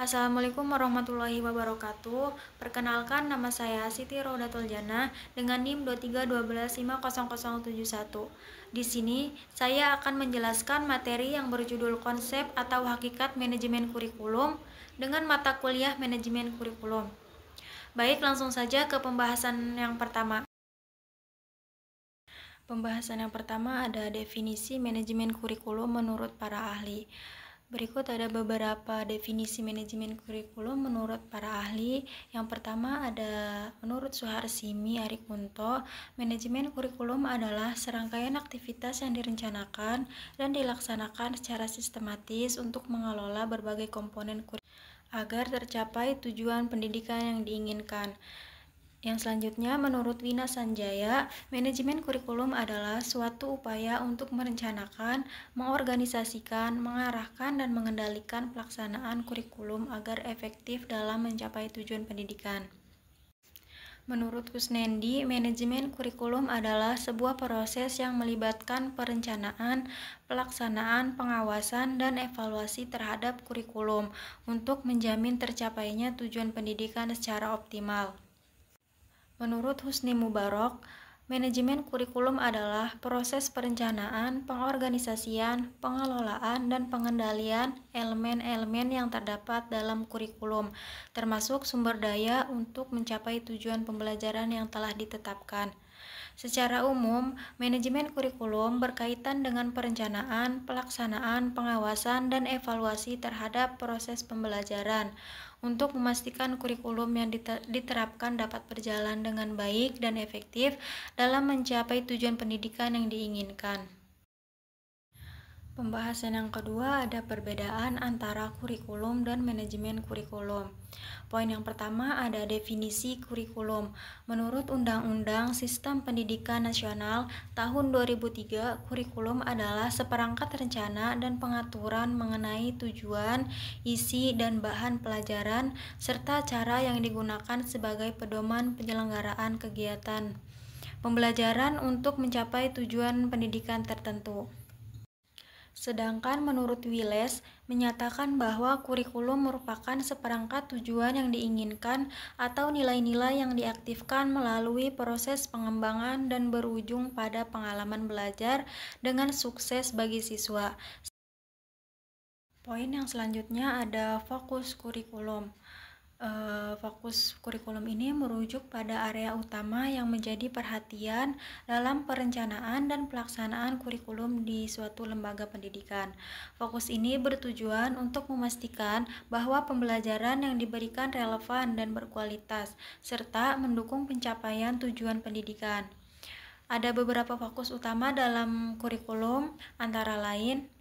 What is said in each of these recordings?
Assalamualaikum warahmatullahi wabarakatuh. Perkenalkan, nama saya Siti Raudatul Jannah dengan NIM 231250071. Di sini saya akan menjelaskan materi yang berjudul konsep atau hakikat manajemen kurikulum dengan mata kuliah manajemen kurikulum. Baik, langsung saja ke pembahasan yang pertama. Pembahasan yang pertama ada definisi manajemen kurikulum menurut para ahli. Berikut ada beberapa definisi manajemen kurikulum menurut para ahli. Yang pertama ada menurut Suharsimi Arikunto, manajemen kurikulum adalah serangkaian aktivitas yang direncanakan dan dilaksanakan secara sistematis untuk mengelola berbagai komponen kurikulum agar tercapai tujuan pendidikan yang diinginkan. Yang selanjutnya, menurut Wina Sanjaya, manajemen kurikulum adalah suatu upaya untuk merencanakan, mengorganisasikan, mengarahkan, dan mengendalikan pelaksanaan kurikulum agar efektif dalam mencapai tujuan pendidikan. Menurut Kusnendi, manajemen kurikulum adalah sebuah proses yang melibatkan perencanaan, pelaksanaan, pengawasan, dan evaluasi terhadap kurikulum untuk menjamin tercapainya tujuan pendidikan secara optimal. Menurut Husni Mubarok, manajemen kurikulum adalah proses perencanaan, pengorganisasian, pengelolaan, dan pengendalian elemen-elemen yang terdapat dalam kurikulum, termasuk sumber daya untuk mencapai tujuan pembelajaran yang telah ditetapkan. Secara umum, manajemen kurikulum berkaitan dengan perencanaan, pelaksanaan, pengawasan, dan evaluasi terhadap proses pembelajaran untuk memastikan kurikulum yang diterapkan dapat berjalan dengan baik dan efektif dalam mencapai tujuan pendidikan yang diinginkan. Pembahasan yang kedua ada perbedaan antara kurikulum dan manajemen kurikulum. Poin yang pertama ada definisi kurikulum. Menurut Undang-Undang Sistem Pendidikan Nasional tahun 2003, kurikulum adalah seperangkat rencana dan pengaturan mengenai tujuan, isi, dan bahan pelajaran, serta cara yang digunakan sebagai pedoman penyelenggaraan kegiatan pembelajaran untuk mencapai tujuan pendidikan tertentu. Sedangkan menurut Wiles menyatakan bahwa kurikulum merupakan seperangkat tujuan yang diinginkan atau nilai-nilai yang diaktifkan melalui proses pengembangan dan berujung pada pengalaman belajar dengan sukses bagi siswa. Poin yang selanjutnya ada fokus kurikulum. Fokus kurikulum ini merujuk pada area utama yang menjadi perhatian dalam perencanaan dan pelaksanaan kurikulum di suatu lembaga pendidikan. Fokus ini bertujuan untuk memastikan bahwa pembelajaran yang diberikan relevan dan berkualitas, serta mendukung pencapaian tujuan pendidikan. Ada beberapa fokus utama dalam kurikulum, antara lain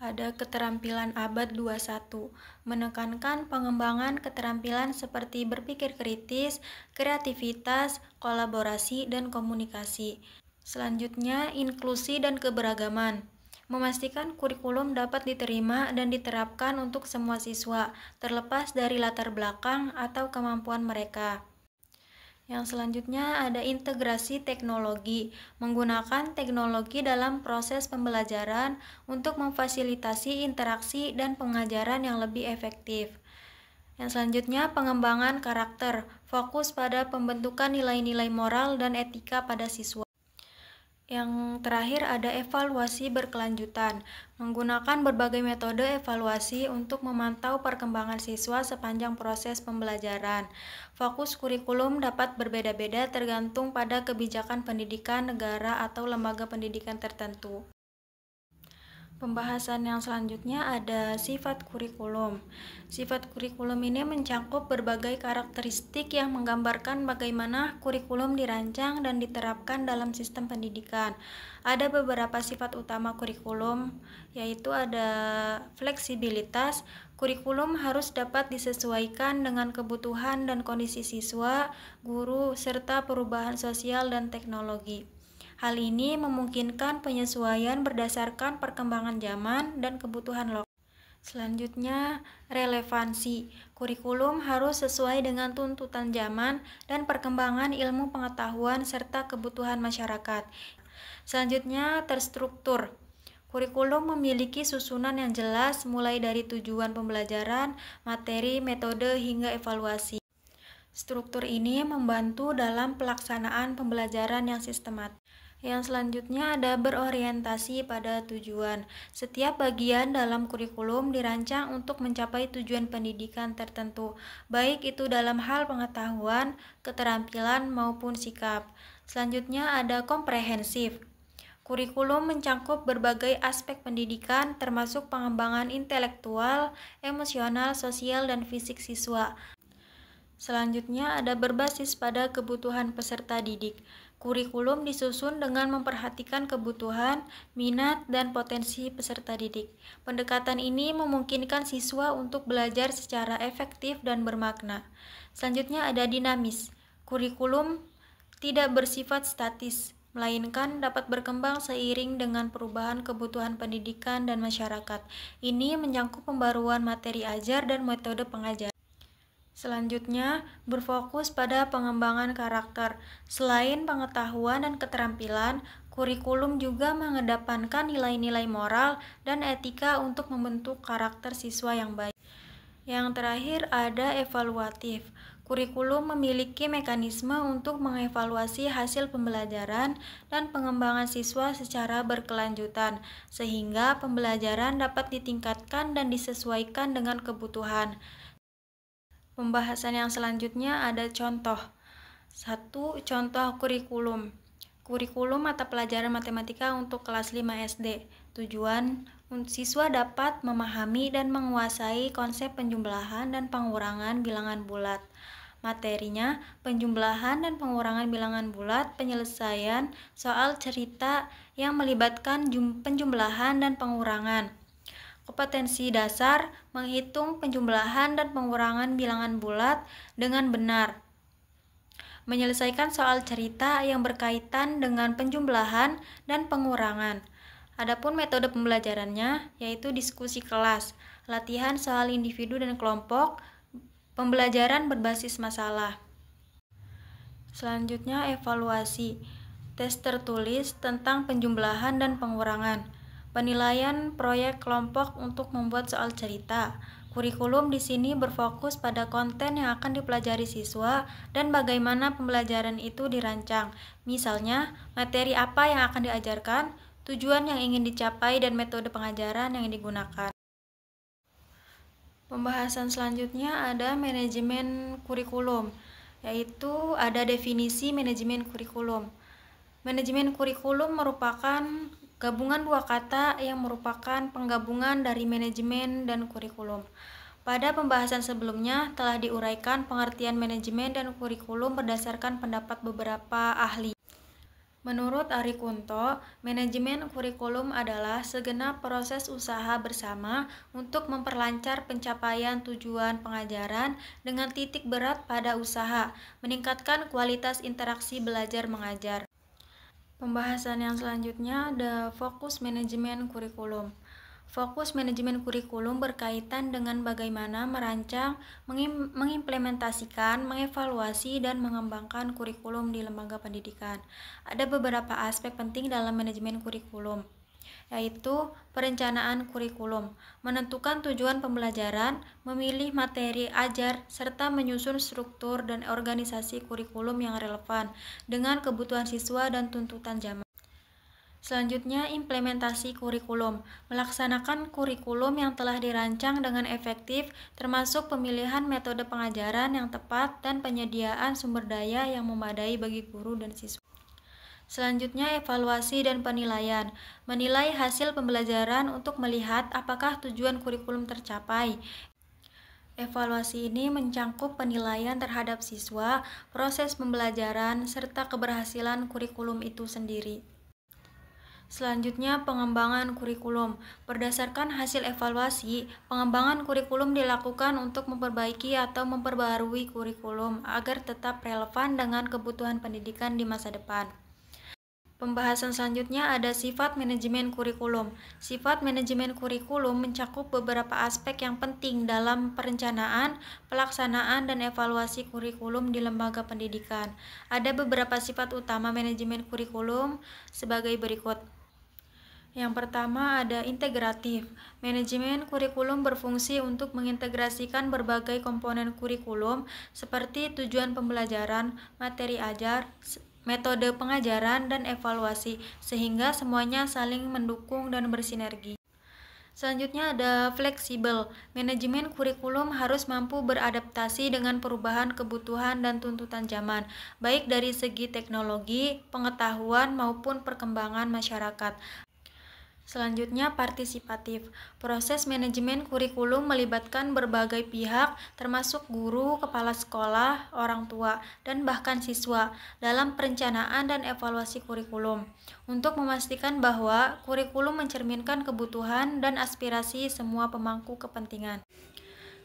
ada keterampilan abad 21, menekankan pengembangan keterampilan seperti berpikir kritis, kreativitas, kolaborasi, dan komunikasi. Selanjutnya, inklusi dan keberagaman, memastikan kurikulum dapat diterima dan diterapkan untuk semua siswa, terlepas dari latar belakang atau kemampuan mereka. Yang selanjutnya ada integrasi teknologi, menggunakan teknologi dalam proses pembelajaran untuk memfasilitasi interaksi dan pengajaran yang lebih efektif. Yang selanjutnya pengembangan karakter, fokus pada pembentukan nilai-nilai moral dan etika pada siswa. Yang terakhir ada evaluasi berkelanjutan, menggunakan berbagai metode evaluasi untuk memantau perkembangan siswa sepanjang proses pembelajaran. Fokus kurikulum dapat berbeda-beda tergantung pada kebijakan pendidikan negara atau lembaga pendidikan tertentu. Pembahasan yang selanjutnya ada sifat kurikulum. Sifat kurikulum ini mencakup berbagai karakteristik yang menggambarkan bagaimana kurikulum dirancang dan diterapkan dalam sistem pendidikan. Ada beberapa sifat utama kurikulum, yaitu ada fleksibilitas. Kurikulum harus dapat disesuaikan dengan kebutuhan dan kondisi siswa, guru, serta perubahan sosial dan teknologi. Hal ini memungkinkan penyesuaian berdasarkan perkembangan zaman dan kebutuhan lokal. Selanjutnya, relevansi. Kurikulum harus sesuai dengan tuntutan zaman dan perkembangan ilmu pengetahuan serta kebutuhan masyarakat. Selanjutnya, terstruktur. Kurikulum memiliki susunan yang jelas mulai dari tujuan pembelajaran, materi, metode, hingga evaluasi. Struktur ini membantu dalam pelaksanaan pembelajaran yang sistematis. Yang selanjutnya ada berorientasi pada tujuan. Setiap bagian dalam kurikulum dirancang untuk mencapai tujuan pendidikan tertentu, baik itu dalam hal pengetahuan, keterampilan, maupun sikap. Selanjutnya ada komprehensif. Kurikulum mencakup berbagai aspek pendidikan, termasuk pengembangan intelektual, emosional, sosial, dan fisik siswa. Selanjutnya ada berbasis pada kebutuhan peserta didik. Kurikulum disusun dengan memperhatikan kebutuhan, minat, dan potensi peserta didik. Pendekatan ini memungkinkan siswa untuk belajar secara efektif dan bermakna. Selanjutnya ada dinamis. Kurikulum tidak bersifat statis, melainkan dapat berkembang seiring dengan perubahan kebutuhan pendidikan dan masyarakat. Ini menyangkut pembaruan materi ajar dan metode pengajaran. Selanjutnya, berfokus pada pengembangan karakter. Selain pengetahuan dan keterampilan, kurikulum juga mengedepankan nilai-nilai moral dan etika untuk membentuk karakter siswa yang baik. Yang terakhir ada evaluatif. Kurikulum memiliki mekanisme untuk mengevaluasi hasil pembelajaran dan pengembangan siswa secara berkelanjutan, sehingga pembelajaran dapat ditingkatkan dan disesuaikan dengan kebutuhan. Pembahasan yang selanjutnya ada contoh. 1. Contoh kurikulum. Kurikulum mata pelajaran matematika untuk kelas 5 SD. Tujuan siswa dapat memahami dan menguasai konsep penjumlahan dan pengurangan bilangan bulat. Materinya, penjumlahan dan pengurangan bilangan bulat, penyelesaian soal cerita yang melibatkan penjumlahan dan pengurangan. Kompetensi dasar, menghitung penjumlahan dan pengurangan bilangan bulat dengan benar. Menyelesaikan soal cerita yang berkaitan dengan penjumlahan dan pengurangan. Adapun metode pembelajarannya yaitu diskusi kelas, latihan soal individu dan kelompok, pembelajaran berbasis masalah. Selanjutnya evaluasi. Tes tertulis tentang penjumlahan dan pengurangan. Penilaian proyek kelompok untuk membuat soal cerita. Kurikulum di sini berfokus pada konten yang akan dipelajari siswa dan bagaimana pembelajaran itu dirancang. Misalnya, materi apa yang akan diajarkan, tujuan yang ingin dicapai, dan metode pengajaran yang digunakan. Pembahasan selanjutnya ada manajemen kurikulum, yaitu ada definisi manajemen kurikulum. Manajemen kurikulum merupakan gabungan dua kata yang merupakan penggabungan dari manajemen dan kurikulum. Pada pembahasan sebelumnya telah diuraikan pengertian manajemen dan kurikulum berdasarkan pendapat beberapa ahli. Menurut Ari Kunto, manajemen kurikulum adalah segenap proses usaha bersama untuk memperlancar pencapaian tujuan pengajaran dengan titik berat pada usaha, meningkatkan kualitas interaksi belajar mengajar. Pembahasan yang selanjutnya ada fokus manajemen kurikulum. Fokus manajemen kurikulum berkaitan dengan bagaimana merancang, mengimplementasikan, mengevaluasi, dan mengembangkan kurikulum di lembaga pendidikan. Ada beberapa aspek penting dalam manajemen kurikulum, yaitu perencanaan kurikulum, menentukan tujuan pembelajaran, memilih materi ajar, serta menyusun struktur dan organisasi kurikulum yang relevan dengan kebutuhan siswa dan tuntutan zaman. Selanjutnya, implementasi kurikulum, melaksanakan kurikulum yang telah dirancang dengan efektif, termasuk pemilihan metode pengajaran yang tepat dan penyediaan sumber daya yang memadai bagi guru dan siswa. Selanjutnya, evaluasi dan penilaian. Menilai hasil pembelajaran untuk melihat apakah tujuan kurikulum tercapai. Evaluasi ini mencakup penilaian terhadap siswa, proses pembelajaran, serta keberhasilan kurikulum itu sendiri. Selanjutnya, pengembangan kurikulum. Berdasarkan hasil evaluasi, pengembangan kurikulum dilakukan untuk memperbaiki atau memperbarui kurikulum agar tetap relevan dengan kebutuhan pendidikan di masa depan. Pembahasan selanjutnya ada sifat manajemen kurikulum. Sifat manajemen kurikulum mencakup beberapa aspek yang penting dalam perencanaan, pelaksanaan, dan evaluasi kurikulum di lembaga pendidikan. Ada beberapa sifat utama manajemen kurikulum sebagai berikut. Yang pertama ada integratif. Manajemen kurikulum berfungsi untuk mengintegrasikan berbagai komponen kurikulum seperti tujuan pembelajaran, materi ajar, metode pengajaran, dan evaluasi, sehingga semuanya saling mendukung dan bersinergi. Selanjutnya ada fleksibel. Manajemen kurikulum harus mampu beradaptasi dengan perubahan kebutuhan dan tuntutan zaman, baik dari segi teknologi, pengetahuan, maupun perkembangan masyarakat. Selanjutnya, partisipatif. Proses manajemen kurikulum melibatkan berbagai pihak, termasuk guru, kepala sekolah, orang tua, dan bahkan siswa, dalam perencanaan dan evaluasi kurikulum, untuk memastikan bahwa kurikulum mencerminkan kebutuhan dan aspirasi semua pemangku kepentingan.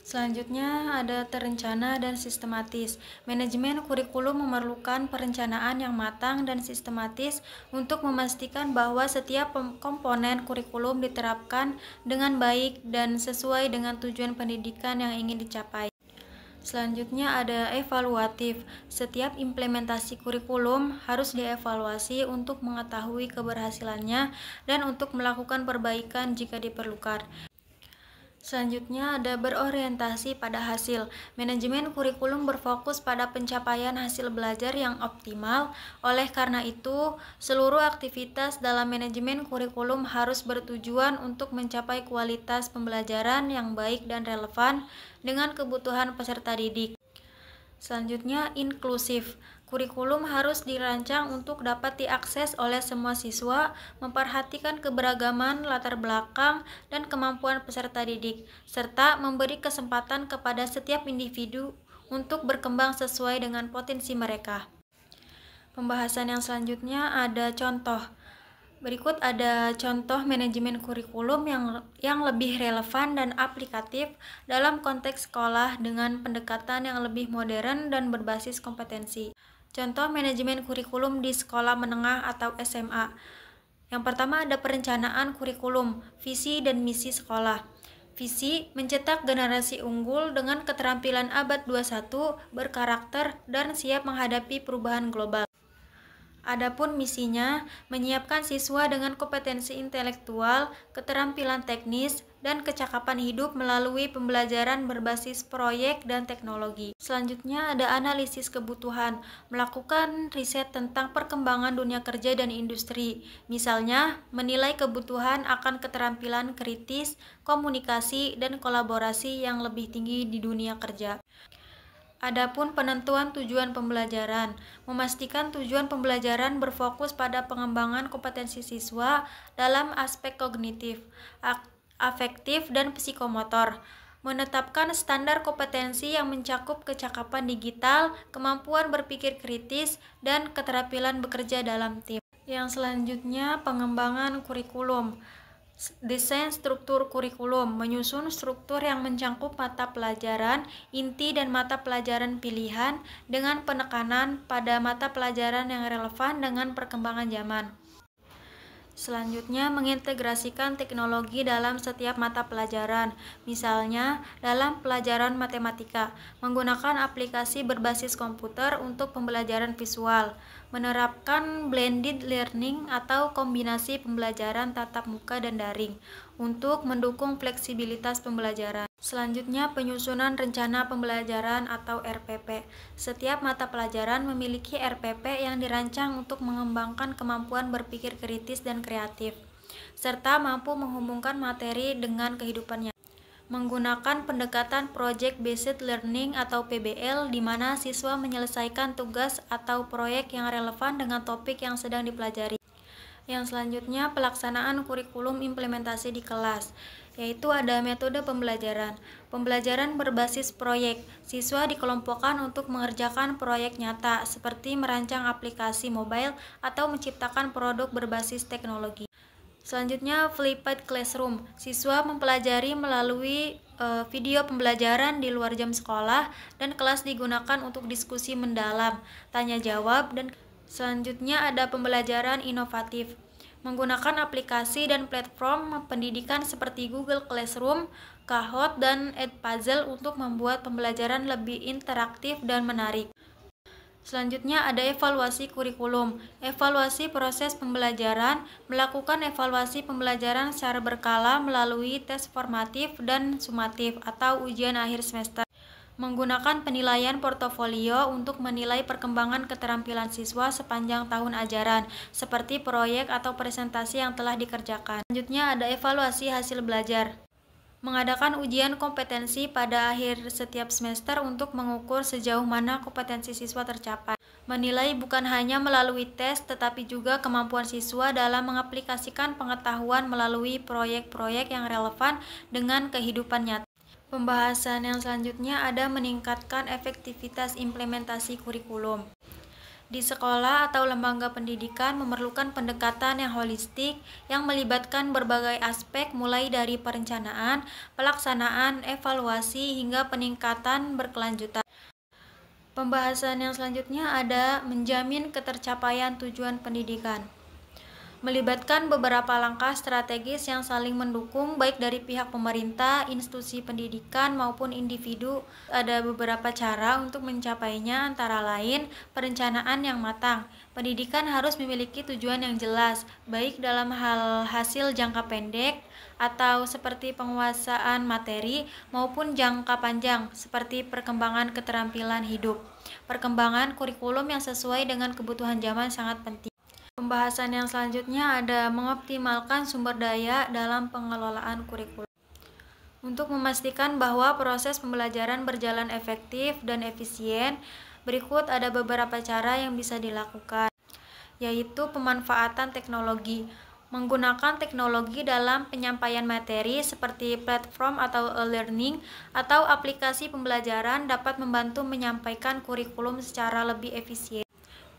Selanjutnya ada terencana dan sistematis. Manajemen kurikulum memerlukan perencanaan yang matang dan sistematis untuk memastikan bahwa setiap komponen kurikulum diterapkan dengan baik dan sesuai dengan tujuan pendidikan yang ingin dicapai. Selanjutnya ada evaluatif. Setiap implementasi kurikulum harus dievaluasi untuk mengetahui keberhasilannya dan untuk melakukan perbaikan jika diperlukan. Selanjutnya ada berorientasi pada hasil. Manajemen kurikulum berfokus pada pencapaian hasil belajar yang optimal. Oleh karena itu, seluruh aktivitas dalam manajemen kurikulum harus bertujuan untuk mencapai kualitas pembelajaran yang baik dan relevan dengan kebutuhan peserta didik. Selanjutnya, inklusif. Kurikulum harus dirancang untuk dapat diakses oleh semua siswa, memperhatikan keberagaman latar belakang dan kemampuan peserta didik, serta memberi kesempatan kepada setiap individu untuk berkembang sesuai dengan potensi mereka. Pembahasan yang selanjutnya ada contoh. Berikut ada contoh manajemen kurikulum yang lebih relevan dan aplikatif dalam konteks sekolah dengan pendekatan yang lebih modern dan berbasis kompetensi. Contoh manajemen kurikulum di sekolah menengah atau SMA. Yang pertama ada perencanaan kurikulum, visi dan misi sekolah. Visi mencetak generasi unggul dengan keterampilan abad 21, berkarakter, dan siap menghadapi perubahan global. Adapun misinya, menyiapkan siswa dengan kompetensi intelektual, keterampilan teknis, dan kecakapan hidup melalui pembelajaran berbasis proyek dan teknologi. Selanjutnya ada analisis kebutuhan, melakukan riset tentang perkembangan dunia kerja dan industri. Misalnya, menilai kebutuhan akan keterampilan kritis, komunikasi, dan kolaborasi yang lebih tinggi di dunia kerja. Adapun penentuan tujuan pembelajaran, memastikan tujuan pembelajaran berfokus pada pengembangan kompetensi siswa dalam aspek kognitif, afektif, dan psikomotor. Menetapkan standar kompetensi yang mencakup kecakapan digital, kemampuan berpikir kritis, dan keterampilan bekerja dalam tim. Yang selanjutnya, pengembangan kurikulum. Desain struktur kurikulum, menyusun struktur yang mencakup mata pelajaran inti dan mata pelajaran pilihan dengan penekanan pada mata pelajaran yang relevan dengan perkembangan zaman. Selanjutnya, mengintegrasikan teknologi dalam setiap mata pelajaran. Misalnya, dalam pelajaran matematika, menggunakan aplikasi berbasis komputer untuk pembelajaran visual. Menerapkan blended learning atau kombinasi pembelajaran tatap muka dan daring untuk mendukung fleksibilitas pembelajaran. Selanjutnya, penyusunan rencana pembelajaran atau RPP. Setiap mata pelajaran memiliki RPP yang dirancang untuk mengembangkan kemampuan berpikir kritis dan kreatif, serta mampu menghubungkan materi dengan kehidupannya. Menggunakan pendekatan Project Based Learning atau PBL, di mana siswa menyelesaikan tugas atau proyek yang relevan dengan topik yang sedang dipelajari. Yang selanjutnya, pelaksanaan kurikulum implementasi di kelas, yaitu ada metode pembelajaran. Pembelajaran berbasis proyek. Siswa dikelompokkan untuk mengerjakan proyek nyata, seperti merancang aplikasi mobile atau menciptakan produk berbasis teknologi. Selanjutnya, flipped classroom. Siswa mempelajari melalui video pembelajaran di luar jam sekolah dan kelas digunakan untuk diskusi mendalam, tanya jawab, dan selanjutnya ada pembelajaran inovatif. Menggunakan aplikasi dan platform pendidikan seperti Google Classroom, Kahoot, dan Edpuzzle untuk membuat pembelajaran lebih interaktif dan menarik. Selanjutnya ada evaluasi kurikulum. Evaluasi proses pembelajaran, melakukan evaluasi pembelajaran secara berkala melalui tes formatif dan sumatif atau ujian akhir semester. Menggunakan penilaian portofolio untuk menilai perkembangan keterampilan siswa sepanjang tahun ajaran, seperti proyek atau presentasi yang telah dikerjakan. Selanjutnya ada evaluasi hasil belajar. Mengadakan ujian kompetensi pada akhir setiap semester untuk mengukur sejauh mana kompetensi siswa tercapai. Menilai bukan hanya melalui tes, tetapi juga kemampuan siswa dalam mengaplikasikan pengetahuan melalui proyek-proyek yang relevan dengan kehidupan nyata. Pembahasan yang selanjutnya ada meningkatkan efektivitas implementasi kurikulum. Di sekolah atau lembaga pendidikan memerlukan pendekatan yang holistik yang melibatkan berbagai aspek mulai dari perencanaan, pelaksanaan, evaluasi, hingga peningkatan berkelanjutan. Pembahasan yang selanjutnya ada menjamin ketercapaian tujuan pendidikan. Melibatkan beberapa langkah strategis yang saling mendukung baik dari pihak pemerintah, institusi pendidikan maupun individu. Ada beberapa cara untuk mencapainya, antara lain perencanaan yang matang. Pendidikan harus memiliki tujuan yang jelas, baik dalam hal hasil jangka pendek atau seperti penguasaan materi maupun jangka panjang seperti perkembangan keterampilan hidup. Perkembangan kurikulum yang sesuai dengan kebutuhan zaman sangat penting. Pembahasan yang selanjutnya ada mengoptimalkan sumber daya dalam pengelolaan kurikulum. Untuk memastikan bahwa proses pembelajaran berjalan efektif dan efisien, berikut ada beberapa cara yang bisa dilakukan, yaitu pemanfaatan teknologi. Menggunakan teknologi dalam penyampaian materi seperti platform atau e-learning atau aplikasi pembelajaran dapat membantu menyampaikan kurikulum secara lebih efisien.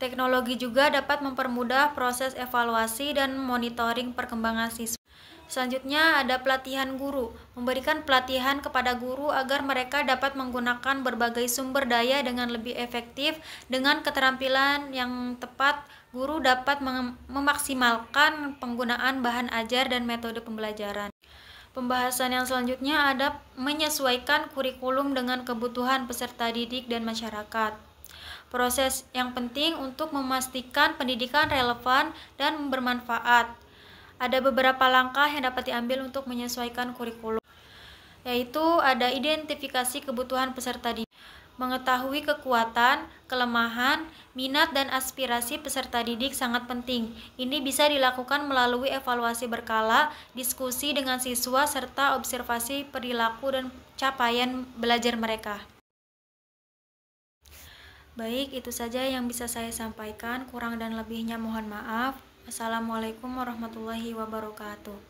Teknologi juga dapat mempermudah proses evaluasi dan monitoring perkembangan siswa. Selanjutnya ada pelatihan guru. Memberikan pelatihan kepada guru agar mereka dapat menggunakan berbagai sumber daya dengan lebih efektif. Dengan keterampilan yang tepat, guru dapat memaksimalkan penggunaan bahan ajar dan metode pembelajaran. Pembahasan yang selanjutnya ada menyesuaikan kurikulum dengan kebutuhan peserta didik dan masyarakat. Proses yang penting untuk memastikan pendidikan relevan dan bermanfaat. Ada beberapa langkah yang dapat diambil untuk menyesuaikan kurikulum, yaitu ada identifikasi kebutuhan peserta didik, mengetahui kekuatan, kelemahan, minat, dan aspirasi peserta didik sangat penting. Ini bisa dilakukan melalui evaluasi berkala, diskusi dengan siswa, serta observasi perilaku dan capaian belajar mereka. Baik, itu saja yang bisa saya sampaikan. Kurang dan lebihnya mohon maaf. Assalamualaikum warahmatullahi wabarakatuh.